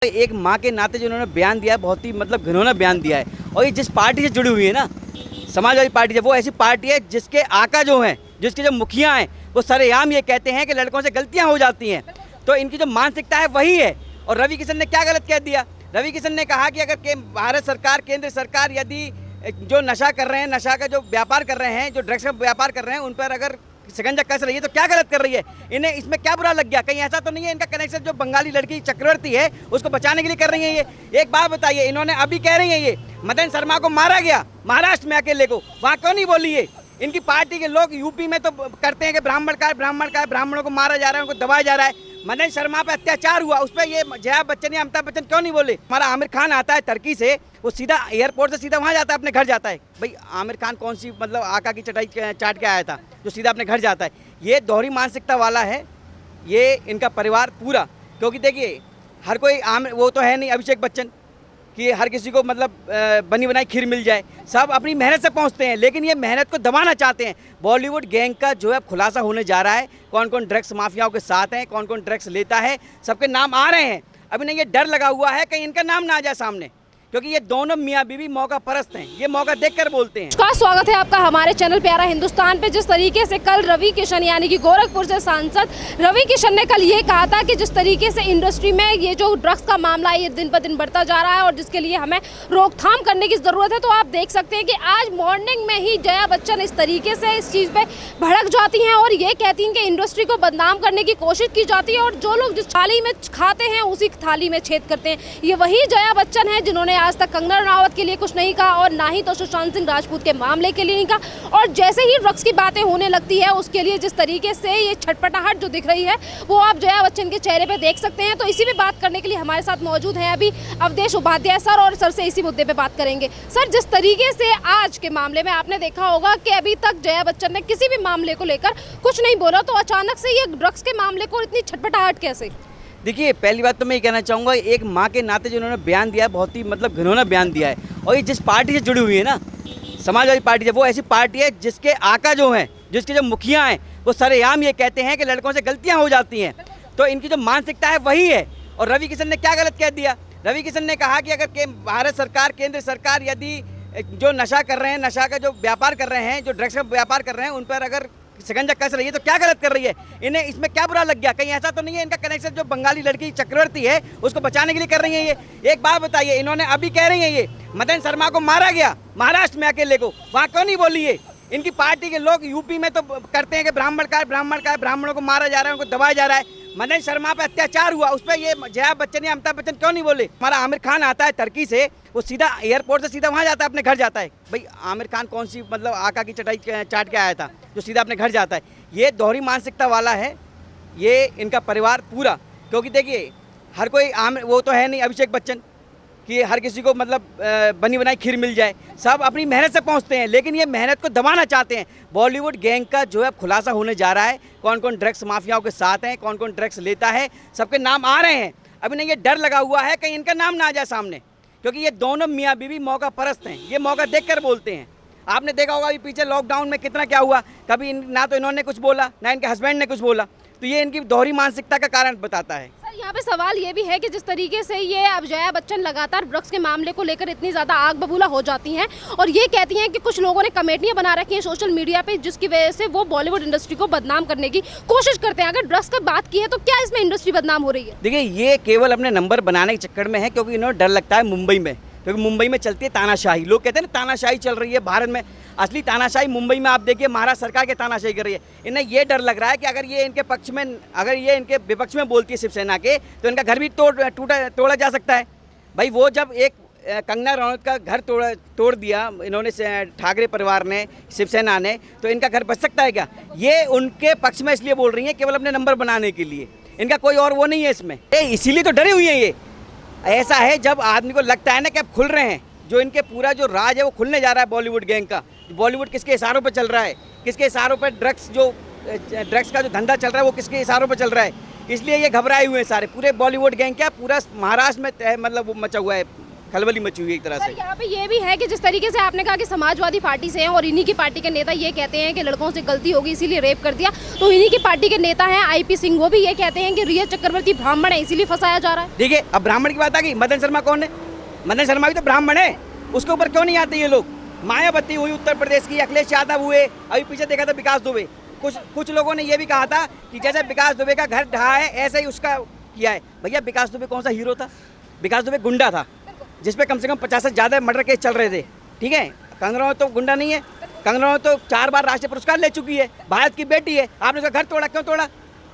एक माँ के नाते जो उन्होंने बयान दिया है, बहुत ही मतलब घिनौना बयान दिया है। और ये जिस पार्टी से जुड़ी हुई है ना, समाजवादी पार्टी से, वो ऐसी पार्टी है जिसके आका जो हैं, जिसके जो मुखिया हैं, वो सरेआम ये कहते हैं कि लड़कों से गलतियां हो जाती हैं। तो इनकी जो मानसिकता है वही है। और रवि किशन ने क्या गलत कह दिया? रवि किशन ने कहा कि अगर भारत सरकार, केंद्र सरकार यदि जो नशा कर रहे हैं, नशा का जो व्यापार कर रहे हैं, जो ड्रग्स का व्यापार कर रहे हैं, उन पर अगर शिकंजा कस रही है तो क्या गलत कर रही है? इन्हें इसमें क्या बुरा लग गया? कहीं ऐसा तो नहीं है इनका कनेक्शन जो बंगाली लड़की चक्रवर्ती है उसको बचाने के लिए कर रही है ये? एक बात बताइए, इन्होंने अभी कह रही है ये मदन शर्मा को मारा गया महाराष्ट्र में अकेले को, वहाँ क्यों नहीं बोली है? इनकी पार्टी के लोग यूपी में तो करते हैं कि ब्राह्मण का है, ब्राह्मणों को मारा जा रहा है, उनको दबाया जा रहा है। मदन शर्मा पे अत्याचार हुआ, उस पर ये जया बच्चन या अमिताभ बच्चन क्यों नहीं बोले? हमारा आमिर खान आता है टर्की से, वो सीधा एयरपोर्ट से सीधा वहाँ जाता है, अपने घर जाता है। भाई आमिर खान कौन सी मतलब आका की चटाई चाट के आया था जो सीधा अपने घर जाता है? ये दोहरी मानसिकता वाला है ये इनका परिवार पूरा। क्योंकि देखिए हर कोई वो तो है नहीं अभिषेक बच्चन कि हर किसी को मतलब बनी बनाई खीर मिल जाए। सब अपनी मेहनत से पहुंचते हैं, लेकिन ये मेहनत को दबाना चाहते हैं। बॉलीवुड गैंग का जो है खुलासा होने जा रहा है, कौन कौन ड्रग्स माफियाओं के साथ हैं, कौन कौन ड्रग्स लेता है, सबके नाम आ रहे हैं। अभी नहीं, ये डर लगा हुआ है कहीं इनका नाम ना आ जाए सामने, क्योंकि ये दोनों मियाँ बीवी मौका परस्त हैं, ये मौका देखकर बोलते हैं। का स्वागत है आपका हमारे चैनल प्यारा हिंदुस्तान पे। जिस तरीके से कल रवि किशन यानी कि गोरखपुर से सांसद रवि किशन ने कल ये कहा था कि जिस तरीके से इंडस्ट्री में ये जो ड्रग्स का मामला है ये दिन ब दिन बढ़ता जा रहा है और जिसके लिए हमें रोकथाम करने की ज़रूरत है, तो आप देख सकते हैं कि आज मॉर्निंग में ही जया बच्चन इस तरीके से इस चीज़ पे भड़क जाती हैं और ये कहती हैं कि इंडस्ट्री को बदनाम करने की कोशिश की जाती है और जो लोग जिस थाली में खाते हैं उसी थाली में छेद करते हैं। ये वही जया बच्चन है जिन्होंने आज तक कंगना रनावत के लिए कुछ नहीं कहा और ना ही तो सुशांत सिंह राजपूत के मामले के लिए नहीं कहा। और जैसे ही ड्रग्स की बातें होने लगती है उसके लिए जिस तरीके से ये छटपटाहट जो दिख रही है वो आप जया बच्चन के चेहरे पे देख सकते हैं। तो इसी पे बात करने के लिए हमारे साथ मौजूद हैं अभी अवधेश उपाध्याय सर, और सर से इसी मुद्दे पे बात करेंगे। सर, जिस तरीके से आज के मामले में आपने देखा होगा कि अभी तक जया बच्चन ने किसी भी मामले को लेकर कुछ नहीं बोला, तो अचानक से ये ड्रग्स के मामले को इतनी छटपटाहट कैसे? देखिए पहली बात तो मैं ये कहना चाहूँगा, एक माँ के नाते जो उन्होंने बयान दिया है, बहुत ही मतलब घिनौना बयान दिया है। और ये जिस पार्टी से जुड़ी हुई है ना, समाजवादी पार्टी से, वो ऐसी पार्टी है जिसके आका जो हैं, जिसके जो मुखिया हैं, वो सरेआम ये कहते हैं कि लड़कों से गलतियां हो जाती हैं। तो इनकी जो मानसिकता है वही है। और रवि किशन ने क्या गलत कह दिया? रवि किशन ने कहा कि अगर भारत सरकार, केंद्र सरकार यदि जो नशा कर रहे हैं, नशा का जो व्यापार कर रहे हैं, जो ड्रग्स का व्यापार कर रहे हैं, उन पर अगर शिकंजा कस रही है तो क्या गलत कर रही है? इन्हें इसमें क्या बुरा लग गया? कहीं ऐसा तो नहीं है इनका कनेक्शन जो बंगाली लड़की चक्रवर्ती है उसको बचाने के लिए कर रही है ये? एक बात बताइए, इन्होंने अभी कह रही है ये मदन शर्मा को मारा गया महाराष्ट्र में अकेले को, वहाँ क्यों नहीं बोली है? इनकी पार्टी के लोग यूपी में तो करते हैं कि ब्राह्मण का है, ब्राह्मणों को मारा जा रहा है, उनको दबाया जा रहा है। मदन शर्मा पे अत्याचार हुआ, उस पर ये जया बच्चन या अमिताभ बच्चन क्यों नहीं बोले? हमारा आमिर खान आता है टर्की से, वो सीधा एयरपोर्ट से सीधा वहाँ जाता है, अपने घर जाता है। भाई आमिर खान कौन सी मतलब आका की चटाई चाट के आया था जो सीधा अपने घर जाता है? ये दोहरी मानसिकता वाला है ये इनका परिवार पूरा। क्योंकि देखिए हर कोई वो तो है नहीं अभिषेक बच्चन कि हर किसी को मतलब बनी बनाई खीर मिल जाए। सब अपनी मेहनत से पहुंचते हैं, लेकिन ये मेहनत को दबाना चाहते हैं। बॉलीवुड गैंग का जो है खुलासा होने जा रहा है, कौन कौन ड्रग्स माफियाओं के साथ हैं, कौन कौन ड्रग्स लेता है, सबके नाम आ रहे हैं। अभी नहीं, ये डर लगा हुआ है कहीं इनका नाम ना आ जाए सामने, क्योंकि ये दोनों मियाँ बीवी मौका परस्त हैं, ये मौका देखकर बोलते हैं। आपने देखा होगा अभी पीछे लॉकडाउन में कितना क्या हुआ, कभी ना तो इन्होंने कुछ बोला ना इनके हस्बैंड ने कुछ बोला। तो ये इनकी दोहरी मानसिकता का कारण बताता है। यहाँ पे सवाल ये भी है कि जिस तरीके से ये अब जया बच्चन लगातार ड्रग्स के मामले को लेकर इतनी ज़्यादा आग बबूला हो जाती हैं और ये कहती हैं कि कुछ लोगों ने कमेटियाँ बना रखी हैं सोशल मीडिया पे जिसकी वजह से वो बॉलीवुड इंडस्ट्री को बदनाम करने की कोशिश करते हैं। अगर ड्रग्स की बात की है तो क्या इसमें इंडस्ट्री बदनाम हो रही है? देखिए ये केवल अपने नंबर बनाने के चक्कर में है, क्योंकि इन्होंने डर लगता है मुंबई में, क्योंकि मुंबई में चलती है तानाशाही। लोग कहते हैं ना तानाशाही चल रही है भारत में, असली तानाशाही मुंबई में आप देखिए महाराष्ट्र सरकार के तानाशाही कर रही है। इन्हें ये डर लग रहा है कि अगर ये इनके पक्ष में, अगर ये इनके विपक्ष में बोलती है शिवसेना के, तो इनका घर भी तोड़ा जा सकता है। भाई वो जब एक कंगना रनौत का घर तोड़ दिया इन्होंने, ठाकरे परिवार ने, शिवसेना ने, तो इनका घर बच सकता है क्या? ये उनके पक्ष में इसलिए बोल रही हैं केवल अपने नंबर बनाने के लिए, इनका कोई और वो नहीं है इसमें। इसीलिए तो डरी हुई है ये। ऐसा है जब आदमी को लगता है ना कि अब खुल रहे हैं, जो इनके पूरा जो राज है वो खुलने जा रहा है बॉलीवुड गैंग का। बॉलीवुड किसके इशारों पे चल रहा है, किसके इशारों पे ड्रग्स का जो धंधा चल रहा है वो किसके इशारों पे चल रहा है, इसलिए ये घबराए हुए हैं सारे। पूरे बॉलीवुड गैंग क्या पूरा महाराष्ट्र में मतलब वो मचा हुआ है खलबली मची हुई है एक तरह सर से। यहाँ पे ये भी है कि जिस तरीके से आपने कहा कि समाजवादी पार्टी से हैं और इन्हीं की पार्टी के नेता ये कहते हैं कि लड़कों से गलती होगी इसीलिए रेप कर दिया, तो इन्हीं की पार्टी के नेता हैं आईपी सिंह, वो भी ये कहते हैं कि रिया चक्रवर्ती ब्राह्मण है इसीलिए फंसाया जा रहा है। देखिए अब ब्राह्मण की बात आ गई, मदन शर्मा कौन है? मदन शर्मा भी तो ब्राह्मण है, उसके ऊपर क्यों नहीं आते ये लोग? मायावती हुई उत्तर प्रदेश की, अखिलेश यादव हुए, अभी पीछे देखा था विकास दुबे। कुछ लोगों ने ये भी कहा था कि जैसे विकास दुबे का घर ढहा है ऐसे ही उसका किया है। भैया विकास दुबे कौन सा हीरो था? विकास दुबे गुंडा था जिसपे कम से कम 50 से ज़्यादा मर्डर केस चल रहे थे, ठीक है। कंगना रनौत तो गुंडा नहीं है, कंगना रनौत तो 4 बार राष्ट्रीय पुरस्कार ले चुकी है, भारत की बेटी है। आपने उसका घर तोड़ा, क्यों तोड़ा?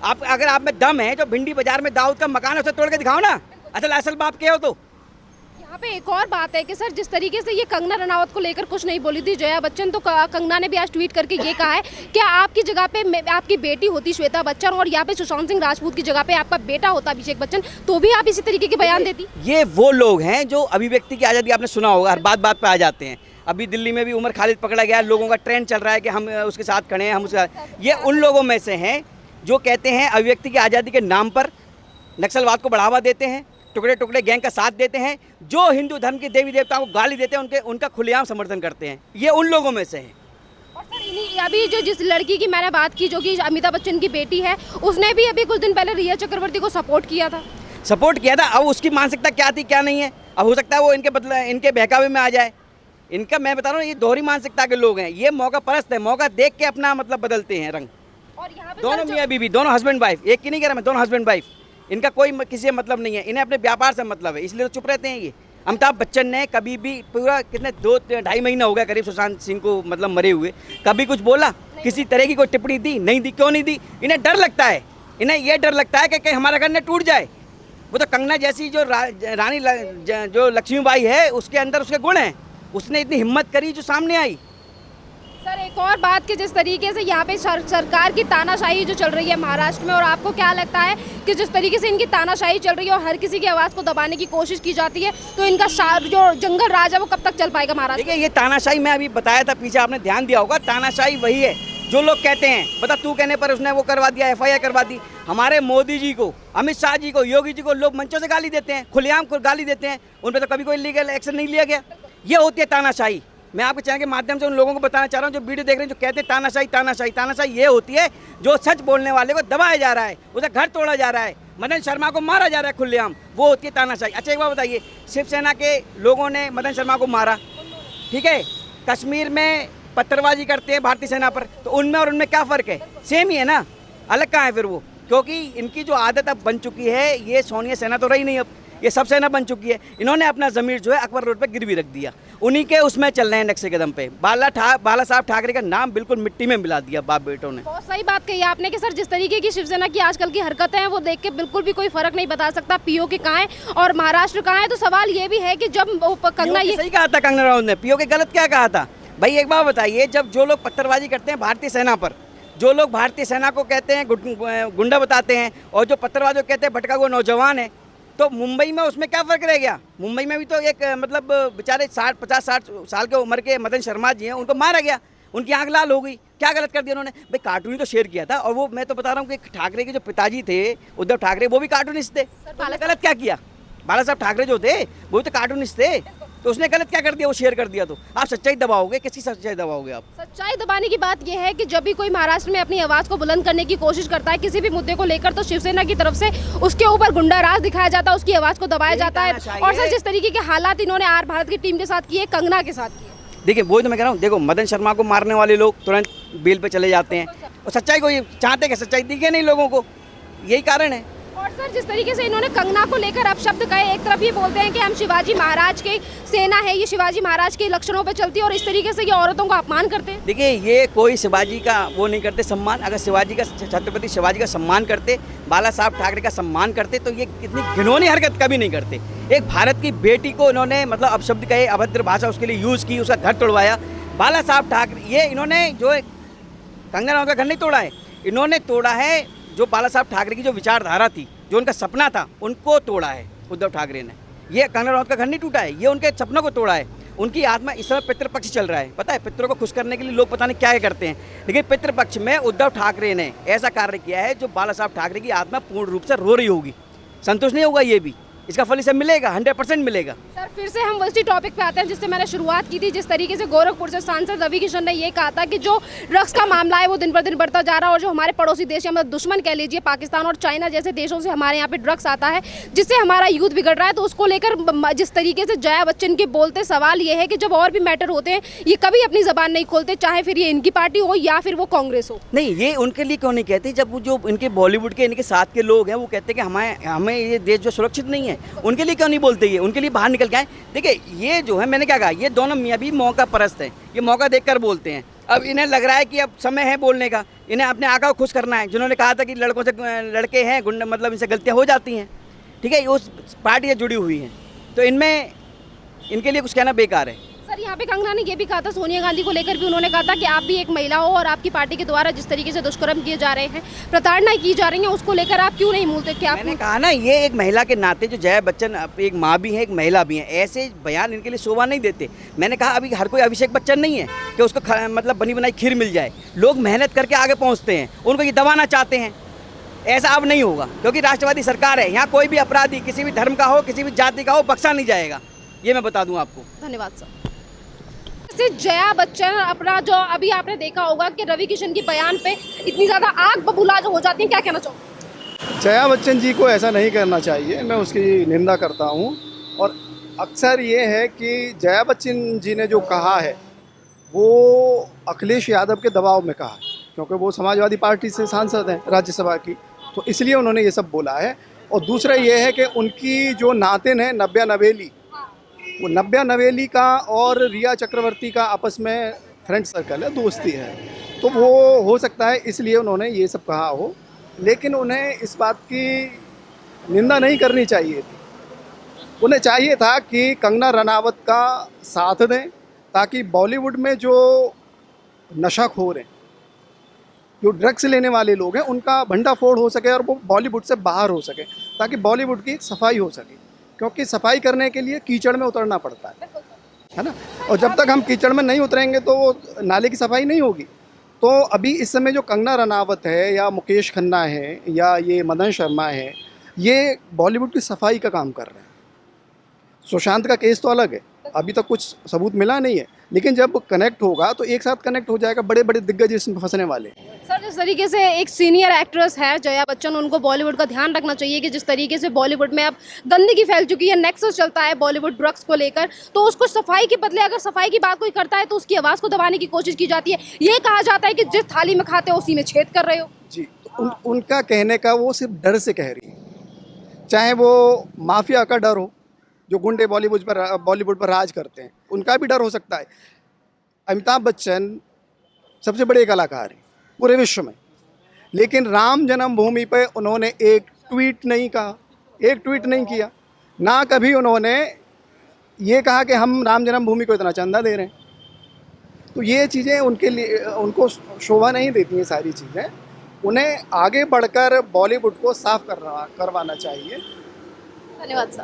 आप अगर आप में दम है, जो भिंडी बाजार में दाऊद का मकान है उसे तोड़ के दिखाओ ना, असल बाप के हो तो। यहाँ पे एक और बात है कि सर जिस तरीके से ये कंगना रनावत को लेकर कुछ नहीं बोली थी जया बच्चन, तो कंगना ने भी आज ट्वीट करके ये कहा है कि आपकी जगह पे आपकी बेटी होती श्वेता बच्चन और यहाँ पे सुशांत सिंह राजपूत की जगह पे आपका बेटा होता अभिषेक बच्चन, तो भी आप इसी तरीके के बयान देती। ये वो लोग हैं जो अभिव्यक्ति की आज़ादी, आपने सुना होगा, हर बात पे आ जाते हैं। अभी दिल्ली में भी उमर खालिद पकड़ा गया, लोगों का ट्रेंड चल रहा है कि हम उसके साथ खड़े हैं, हम उसका। ये उन लोगों में से हैं जो कहते हैं अभिव्यक्ति की आज़ादी के नाम पर नक्सलवाद को बढ़ावा देते हैं, टुकड़े टुकड़े गैंग का साथ देते हैं, जो हिंदू धर्म के देवी देवताओं को गाली देते हैं उनका खुलेआम समर्थन करते हैं। ये उन लोगों में से हैं। और सर इन्हीं अभी जो जिस लड़की की मैंने बात की जो कि अमिताभ बच्चन की बेटी है, उसने भी अभी कुछ दिन पहले रिया चक्रवर्ती को सपोर्ट किया था। अब उसकी मानसिकता क्या थी क्या नहीं है, अब हो सकता है वो इनके बहकावे में आ जाए। इनका मैं बता रहा हूँ, ये दोहरी मानसिकता के लोग हैं, ये मौका परस्त है, मौका देख के अपना मतलब बदलते हैं रंग। और यहाँ पे दोनों मियाँ बीवी, दोनों हस्बैंड वाइफ, एक की नहीं कह रहा मैं, दोनों हस्बैंड वाइफ। इनका कोई किसी से मतलब नहीं है, इन्हें अपने व्यापार से मतलब है, इसलिए तो चुप रहते हैं ये। अमिताभ बच्चन ने कभी भी पूरा कितने 2-2.5 महीना हो गया करीब सुशांत सिंह को मतलब मरे हुए, कभी कुछ बोला? किसी तरह की कोई टिप्पणी दी? नहीं दी। क्यों नहीं दी? इन्हें डर लगता है, इन्हें ये डर लगता है कि कहीं हमारा घर न टूट जाए। वो तो कंगना जैसी जो रानी जो लक्ष्मीबाई है उसके अंदर उसके गुण हैं, उसने इतनी हिम्मत करी जो सामने आई। सर एक और बात कि जिस तरीके से यहाँ पे सरकार की तानाशाही जो चल रही है महाराष्ट्र में, और आपको क्या लगता है कि जिस तरीके से इनकी तानाशाही चल रही है और हर किसी की आवाज़ को दबाने की कोशिश की जाती है, तो इनका जो जंगल राज है वो कब तक चल पाएगा महाराष्ट्र? देखिए ये तानाशाही मैं अभी बताया था, पीछे आपने ध्यान दिया होगा, तानाशाही वही है जो लोग कहते हैं, बता तू कहने पर उसने वो करवा दिया, FIR करवा दी। हमारे मोदी जी को, अमित शाह जी को, योगी जी को लोग मंचों से गाली देते हैं, खुलेआम को गाली देते हैं, उन पर तो कभी कोई लीगल एक्शन नहीं लिया गया। ये होती है तानाशाही। मैं आपके चैनल के माध्यम से उन लोगों को बताना चाह रहा हूँ जो वीडियो देख रहे हैं, जो कहते हैं तानाशाही ये होती है जो सच बोलने वाले को दबाया जा रहा है, उसे घर तोड़ा जा रहा है, मदन शर्मा को मारा जा रहा है खुलेआम, वो होती है तानाशाही। अच्छा एक बात बताइए, शिवसेना के लोगों ने मदन शर्मा को मारा, ठीक है, कश्मीर में पत्थरबाजी करते हैं भारतीय सेना पर, तो उनमें और उनमें क्या फ़र्क है? सेम ही है ना, अलग कहाँ है फिर वो? क्योंकि इनकी जो आदत अब बन चुकी है, ये सोनिया सेना तो रही नहीं, अब ये सब सेना बन चुकी है। इन्होंने अपना ज़मीर जो है अकबर रोड पे गिरवी रख दिया, उन्हीं के उसमें चल रहे हैं नक्शे कदम पे। बाला साहब ठाकरे का नाम बिल्कुल मिट्टी में मिला दिया बाप बेटों ने। बहुत सही बात कही आपने कि सर जिस तरीके की शिवसेना की आजकल की हरकतें हैं वो देख के बिल्कुल भी कोई फर्क नहीं बता सकता PO के कहाँ है और महाराष्ट्र कहाँ है। तो सवाल ये भी है कि जब कंगना ये सही कहा था कंगना रनौत ने, PO के गलत क्या कहा था भाई? एक बात बताइए, जब जो लोग पत्थरबाजी करते हैं भारतीय सेना पर, जो लोग भारतीय सेना को कहते हैं गुंडा बताते हैं, और जो पत्थरबाजी कहते हैं भटका हुआ नौजवान है, तो मुंबई में उसमें क्या फ़र्क रह गया? मुंबई में भी तो एक मतलब बेचारे 50-60 साल के उम्र के मदन शर्मा जी हैं, उनको मारा गया, उनकी आंख लाल हो गई। क्या गलत कर दिया उन्होंने? भाई कार्टून ही तो शेयर किया था, और वो मैं तो बता रहा हूँ कि ठाकरे के जो पिताजी थे उद्धव ठाकरे, वो भी कार्टूनिस्ट थे। गलत क्या किया? बाला साहब ठाकरे जो थे वो तो कार्टूनिस्ट थे, तो उसने गलत क्या कर दिया? वो शेयर कर दिया। तो आप सच्चाई दबाओगे? किसकी सच्चाई दबाओगे आप? सच्चाई दबाने की बात यह है कि जब भी कोई महाराष्ट्र में अपनी आवाज़ को बुलंद करने की कोशिश करता है किसी भी मुद्दे को लेकर, तो शिवसेना की तरफ से उसके ऊपर गुंडा राज दिखाया जाता है, उसकी आवाज़ को दबाया जाता है। और सर जिस तरीके के हालात इन्होंने आर भारत की टीम के साथ किए, कंगना के साथ किए, देखिए वही तो मैं कह रहा हूँ। देखो मदन शर्मा को मारने वाले लोग तुरंत बेल पे चले जाते हैं, और सच्चाई को ये चाहते हैं कि सच्चाई दिखे नहीं लोगों को, यही कारण है। और सर जिस तरीके से इन्होंने कंगना को लेकर अपशब्द कहे, एक तरफ ये बोलते हैं कि हम शिवाजी महाराज की सेना है, ये शिवाजी महाराज के लक्षणों पे चलती है, और इस तरीके से ये औरतों का अपमान करते हैं। देखिए ये कोई शिवाजी का वो नहीं करते सम्मान। अगर शिवाजी का, छत्रपति शिवाजी का सम्मान करते, बाला साहब ठाकरे का सम्मान करते, तो ये इतनी घिनौनी हरकत कभी नहीं करते। एक भारत की बेटी को इन्होंने मतलब अपशब्द कहे, अभद्र भाषा उसके लिए यूज़ की, उसका घर तोड़वाया। बाला साहब ठाकरे, ये इन्होंने जो कंगना रनौत का घर नहीं तोड़ा है, इन्होंने तोड़ा है जो बाला साहब ठाकरे की जो विचारधारा थी, जो उनका सपना था, उनको तोड़ा है उद्धव ठाकरे ने। ये कंगना रनौत का घर नहीं टूटा है, ये उनके सपनों को तोड़ा है। उनकी आत्मा, इस समय पितृपक्ष चल रहा है, पता है, पितरों को खुश करने के लिए लोग पता नहीं क्या करते हैं, लेकिन पितृपक्ष में उद्धव ठाकरे ने ऐसा कार्य किया है जो बाला साहब ठाकरे की आत्मा पूर्ण रूप से रो रही होगी। संतुष्ट नहीं होगा ये भी, इसका फल इसे मिलेगा, 100% मिलेगा। सर फिर से हम उसी टॉपिक पे आते हैं जिससे मैंने शुरुआत की थी। जिस तरीके से गोरखपुर से सांसद रवि किशन ने ये कहा था कि जो ड्रग्स का मामला है वो दिन पर दिन बढ़ता जा रहा है और जो हमारे पड़ोसी देश है, मतलब दुश्मन कह लीजिए, पाकिस्तान और चाइना जैसे देशों से हमारे यहाँ पे ड्रग्स आता है जिससे हमारा यूथ बिगड़ रहा है। तो उसको लेकर जिस तरीके से जया बच्चन के बोलते सवाल ये है कि जब और भी मैटर होते हैं ये कभी अपनी जबान नहीं खोलते, चाहे फिर ये इनकी पार्टी हो या फिर वो कांग्रेस हो। नहीं, ये उनके लिए क्यों नहीं कहते? जब वो जो इनके बॉलीवुड के इनके साथ के लोग हैं वो कहते हैं कि हमें ये देश जो सुरक्षित नहीं है, उनके लिए क्यों नहीं बोलते? ये उनके लिए बाहर निकल के आए। देखिए ये जो है, मैंने क्या कहा, ये दोनों मियाँ भी मौका परस्त हैं, ये मौका देखकर बोलते हैं। अब इन्हें लग रहा है कि अब समय है बोलने का, इन्हें अपने आका को खुश करना है, जिन्होंने कहा था कि लड़कों से लड़के हैं गुंडे, मतलब इनसे गलतियाँ हो जाती हैं, ठीक है, उस पार्टी से जुड़ी हुई हैं, तो इनमें इनके लिए कुछ कहना बेकार है। सर यहाँ पे कंगना ने ये भी कहा था, सोनिया गांधी को लेकर भी उन्होंने कहा था कि आप भी एक महिला हो और आपकी पार्टी के द्वारा जिस तरीके से दुष्कर्म किए जा रहे हैं, प्रताड़ना की जा रही है, उसको लेकर आप क्यों नहीं बोलते? क्या मैंने कहा ना, ये एक महिला के नाते, जो जया बच्चन एक माँ भी है, एक महिला भी है, ऐसे बयान इनके लिए शोभा नहीं देते। मैंने कहा अभी हर कोई अभिषेक बच्चन नहीं है कि उसको मतलब बनी बनाई खीर मिल जाए। लोग मेहनत करके आगे पहुँचते हैं, उनको ये दबाना चाहते हैं। ऐसा अब नहीं होगा क्योंकि राष्ट्रवादी सरकार है। यहाँ कोई भी अपराधी किसी भी धर्म का हो, किसी भी जाति का हो, बख्शा नहीं जाएगा, ये मैं बता दूँ आपको। धन्यवाद सर। से जया बच्चन अपना जो अभी आपने देखा होगा कि रवि किशन के बयान पे इतनी ज़्यादा आग बबूला जो हो जाती है, क्या कहना चाहोगे? जया बच्चन जी को ऐसा नहीं करना चाहिए, मैं उसकी निंदा करता हूँ। और अक्सर ये है कि जया बच्चन जी ने जो कहा है वो अखिलेश यादव के दबाव में कहा है, क्योंकि वो समाजवादी पार्टी से सांसद हैं राज्यसभा की, तो इसलिए उन्होंने ये सब बोला है। और दूसरा ये है कि उनकी जो नातिन है नव्या नवेली, वो नव्या नवेली का और रिया चक्रवर्ती का आपस में फ्रेंड सर्कल है, दोस्ती है, तो वो हो सकता है इसलिए उन्होंने ये सब कहा हो। लेकिन उन्हें इस बात की निंदा नहीं करनी चाहिए थी। उन्हें चाहिए था कि कंगना रनावत का साथ दें ताकि बॉलीवुड में जो नशाखोर हैं, जो ड्रग्स लेने वाले लोग हैं, उनका भंडाफोड़ हो सके और वो बॉलीवुड से बाहर हो सके, ताकि बॉलीवुड की सफाई हो सके। क्योंकि सफाई करने के लिए कीचड़ में उतरना पड़ता है ना, और जब तक हम कीचड़ में नहीं उतरेंगे तो वो नाले की सफाई नहीं होगी। तो अभी इस समय जो कंगना रनावत है या मुकेश खन्ना है या ये मदन शर्मा है, ये बॉलीवुड की सफाई का काम कर रहे हैं। सुशांत का केस तो अलग है, अभी तक कुछ सबूत मिला नहीं है, लेकिन जब कनेक्ट होगा तो एक साथ कनेक्ट हो जाएगा। बड़े बड़े दिग्गज इसमें फंसने वाले हैं। सर जिस तरीके से एक सीनियर एक्ट्रेस है जया बच्चन, उनको बॉलीवुड का ध्यान रखना चाहिए कि जिस तरीके से बॉलीवुड में अब गंदगी फैल चुकी है, नेक्सस चलता है बॉलीवुड ड्रग्स को लेकर, तो उसको सफाई के बदले अगर सफाई की बात कोई करता है तो उसकी आवाज़ को दबाने की कोशिश की जाती है। ये कहा जाता है कि जिस थाली में खाते हो उसी में छेद कर रहे हो। जी, तो उनका कहने का वो सिर्फ डर से कह रही है, चाहे वो माफिया का डर हो, जो गुंडे बॉलीवुड पर राज करते हैं, उनका भी डर हो सकता है। अमिताभ बच्चन सबसे बड़े कलाकार हैं पूरे विश्व में, लेकिन राम जन्मभूमि पे उन्होंने एक ट्वीट नहीं कहा, एक ट्वीट नहीं किया, ना कभी उन्होंने ये कहा कि हम राम जन्मभूमि को इतना चंदा दे रहे हैं। तो ये चीज़ें उनके लिए, उनको शोभा नहीं देती हैं सारी चीज़ें। उन्हें आगे बढ़कर बॉलीवुड को साफ करवाना चाहिए। धन्यवाद साहब।